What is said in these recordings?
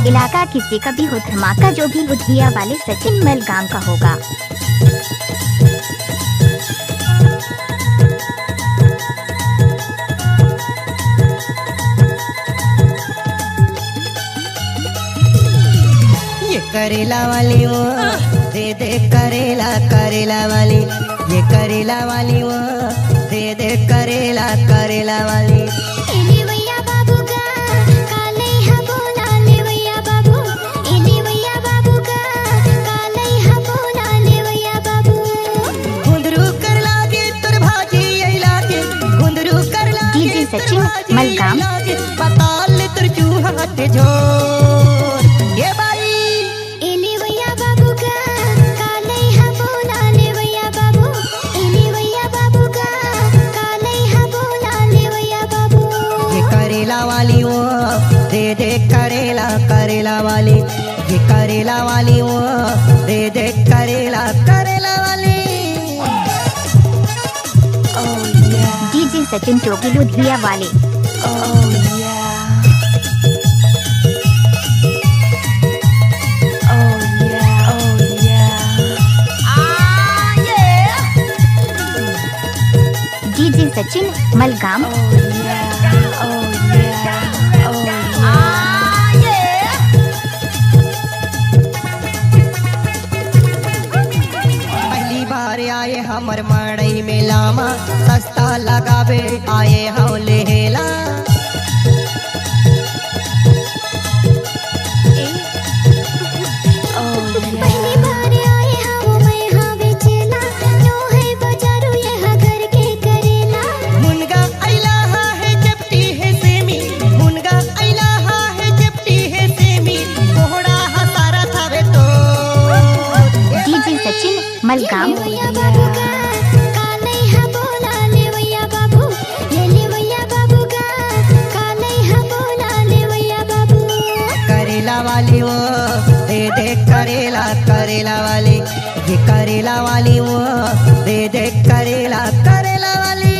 इलाका किसी का भी हो धमाका, जो भी बुधिया वाले सचिन मलगाम का होगा। ये करेला वाली वो दे दे करेला, करेला वाली ये करेला वाली वो दे दे करेला, करेला वाली। सचिन मलगाम पताल तुर चूहा झोर ये बाई एली भैया बाबू का काले हा बोला ले भैया बाबू, एली भैया बाबू का काले हा बोला ले भैया बाबू। ये करेला वाली वो दे दे करेला, करेला वाली ये करेला वाली वो दे दे करेला, करेला वाली। डीजे सचिन चौकी लुधिया वाले। डीजे सचिन मलगाम। पहली बार आए हमर मड़ई में लामा, सस्ता लगावे आए हम लेला। पहली बार आए हम मैं हाँ बेचेला, नो है बाजारू यहाँ घर के करेला। मुनगा अइला है जपटी है सेमी, मुनगा अइला है जपटी है सेमी, कोहड़ा हसारा थावे तो। डीजे सचिन मलगाम। भैया बाबू का काले हा बोला ले भैया बाबू, ये ले भैया बाबू का काले हा बोला ले भैया बाबू। करेला वाली वो दे दे करेला, करेला वाली ये करेला वाली वो दे दे करेला, करेला वाली।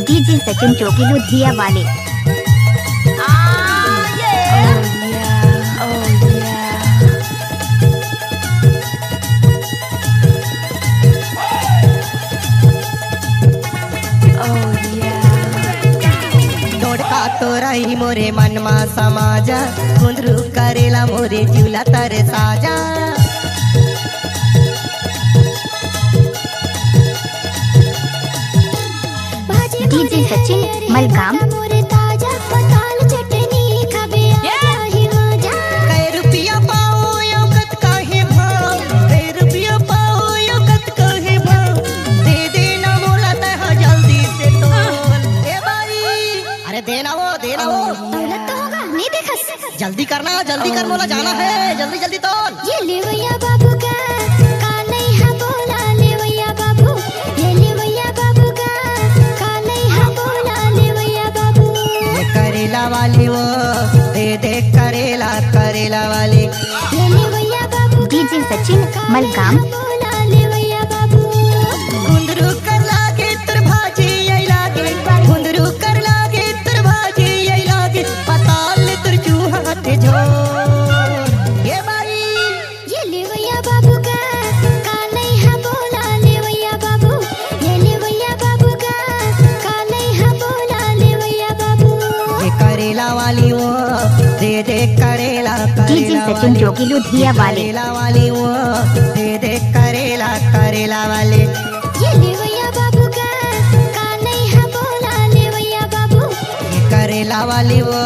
डीजे सचिन चौकी लुधिया वाले। तोड़का तोराई मोरे मनमा समाजा, कुंदरू करेला मोरे झूला तर साजा। डीजे सचिन मलगाम। मोरे ताजा पताल चटनी खाबे आही मजा। कै रुपया पाओ यो कत काहे भाव, कै रुपया पाओ यो कत काहे भाव, दे देना मोला तह जल्दी से तोल। ए बाई अरे देना वो दौलत तो होगा नहीं देखस, जल्दी करना, जल्दी कर मोला जाना है, जल्दी जल्दी तोल। ये ले भैया बाबू का काले हा बोला ले भैया बाबू, ये ले भैया बाबू का काले हा बोला ले भैया बाबू। ये करेला वाली वो दे दे करेला, करेला वाली। ये ले भैया बाबू डीजे सचिन मलगाम। बोला ले भैया बाबू। कुंदरू कर लागे तुर भाजी आई लागे, कुंदरू कर लागे तुर भाजी आई लागे, पताल तुर चूहा झोर ये बाई। ये ले भैया बाबू का काले हा बोला ले भैया बाबू, ये ले भैया बाबू का काले हा बोला ले भैया बाबू। ये करेला वाली वो दे दे करेला, डीजे करेला सचिन वाली चौकी लुधिया वाले। करेला वाली वो दे दे करेला, करेला वाले। ये ले भैया बाबू का काले हा बोला ले भैया बाबू। ये करेला वाली वो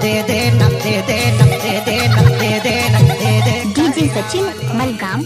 दे दे न दे दे न दे दे न दे दे न दे दे। डीजे सचिन मलगाम।